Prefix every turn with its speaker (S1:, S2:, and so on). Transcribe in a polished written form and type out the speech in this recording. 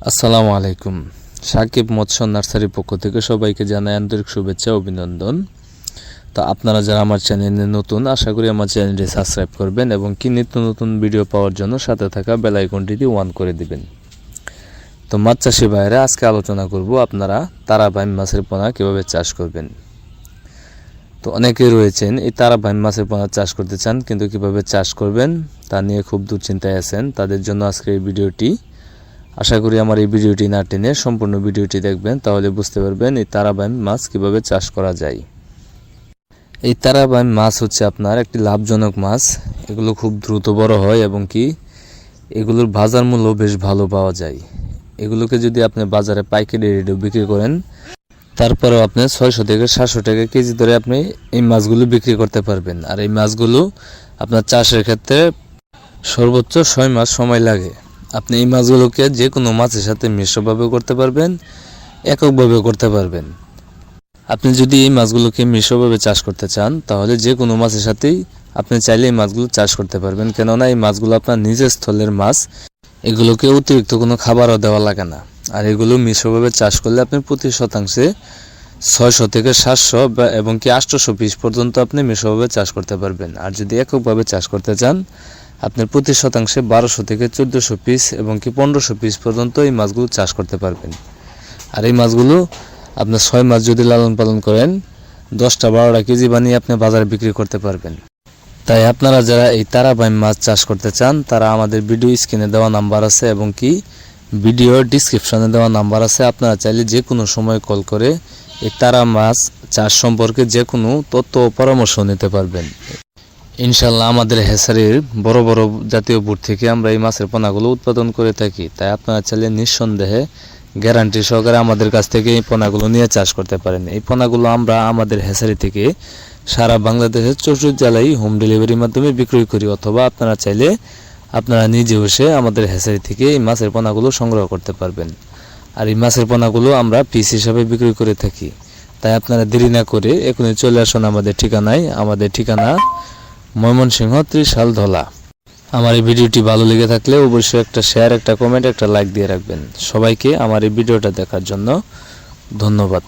S1: আসসালামু আলাইকুম। সাকিব মৎস্য নার্সারির পক্ষ থেকে সবাইকে জানাই আন্তরিক শুভেচ্ছা ও অভিনন্দন। তো আপনারা যারা আমার চ্যানেলে নতুন, আশা করি আমার চ্যানেলটি সাবস্ক্রাইব করবেন এবং কি নিত্য নতুন ভিডিও পাওয়ার জন্য সাথে থাকা বেল আইকনটি অন করে দিবেন। তো মাছ চাষি ভাইরা, আজকে আলোচনা করব আপনারা তারাবাইম মাছের পোনা কীভাবে চাষ করবেন। তো অনেকেই রয়েছেন এই তারাবাইম মাছের পোনা চাষ করতে চান, কিন্তু কিভাবে চাষ করবেন তা নিয়ে খুব দুশ্চিন্তায় আছেন। তাদের জন্য আজকে এই ভিডিওটি। আশা করি আমার এই ভিডিওটি না টেনে সম্পূর্ণ ভিডিওটি দেখবেন, তাহলে বুঝতে পারবেন এই তারাবাইম মাছ কিভাবে চাষ করা যায়। এই তারাবাইম মাছ হচ্ছে আপনার একটি লাভজনক মাছ। এগুলো খুব দ্রুত বড় হয় এবং কি এগুলোর বাজার মূল্য বেশ ভালো পাওয়া যায়। এগুলোকে যদি আপনি বাজারে পাইকারি রেটে বিক্রি করেন, তারপরেও আপনি 600 থেকে 700 টাকা কেজি ধরে আপনি এই মাছগুলো বিক্রি করতে পারবেন। আর এই মাছগুলো আপনার চাষের ক্ষেত্রে সর্বোচ্চ 6 মাস সময় লাগে। আপনি এই মাছগুলোকে যে কোনো মাছের সাথে মিশ্রভাবে করতে পারবেন, এককভাবে করতে পারবেন। আপনি যদি এই মাছগুলোকে মিশ্রভাবে চাষ করতে চান, তাহলে যে কোনো মাছের সাথেই আপনি চাইলে এই মাছগুলো চাষ করতে পারবেন, কেননা এই মাছগুলো আপনার নিজের স্থলের মাছ। এগুলোকে অতিরিক্ত কোনো খাবারও দেওয়া লাগে না। আর এগুলো মিশ্রভাবে চাষ করলে আপনি প্রতি শতাংশে 600 থেকে 700 এবং কি 800 পিস পর্যন্ত আপনি মিশ্রভাবে চাষ করতে পারবেন। আর যদি এককভাবে চাষ করতে চান, আপনার প্রতি শতাংশে 1200 থেকে 1400 পিস এবং কি 1500 পিস পর্যন্ত এই মাছগুলো চাষ করতে পারবেন। আর এই মাছগুলো আপনার 6 মাস যদি লালন পালন করেন, 10-12টা কেজি বানিয়ে আপনি বাজারে বিক্রি করতে পারবেন। তাই আপনারা যারা এই তারাবাইম মাছ চাষ করতে চান, তারা আমাদের ভিডিও স্ক্রিনে দেওয়া নাম্বার আছে এবং কি ভিডিও ডিসক্রিপশনে দেওয়া নাম্বার আছে, আপনারা চাইলে যে কোনো সময় কল করে এই তারা মাছ চাষ সম্পর্কে যে কোনো তথ্য ও পরামর্শ নিতে পারবেন। ইনশাল্লাহ আমাদের হেসারির বড় বড় জাতীয় বুট থেকে আমরা এই মাছের পোনাগুলো উৎপাদন করে থাকি। তাই আপনারা চাইলে নিঃসন্দেহে গ্যারান্টি সহকারে আমাদের কাছ থেকে এই পোনাগুলো নিয়ে চাষ করতে পারেন। এই পোনাগুলো আমরা আমাদের হেসারি থেকে সারা বাংলাদেশের 64 জেলায় হোম ডেলিভারির মাধ্যমে বিক্রয় করি, অথবা আপনারা চাইলে আপনারা নিজে বসে আমাদের হেসারি থেকে এই মাছের পোনাগুলো সংগ্রহ করতে পারবেন। আর এই মাছের পোনাগুলো আমরা পিস হিসাবে বিক্রি করে থাকি। তাই আপনারা দেরি না করে এখনই চলে আসুন আমাদের ঠিকানায়। আমাদের ঠিকানা ময়মনসিংহ, ত্রিশাল, ধলা। আমার এই ভিডিওটি ভালো লেগে থাকলে অবশ্যই একটা শেয়ার, একটা কমেন্ট, একটা লাইক দিয়ে রাখবেন। সবাইকে আমার এই ভিডিওটা দেখার জন্য ধন্যবাদ।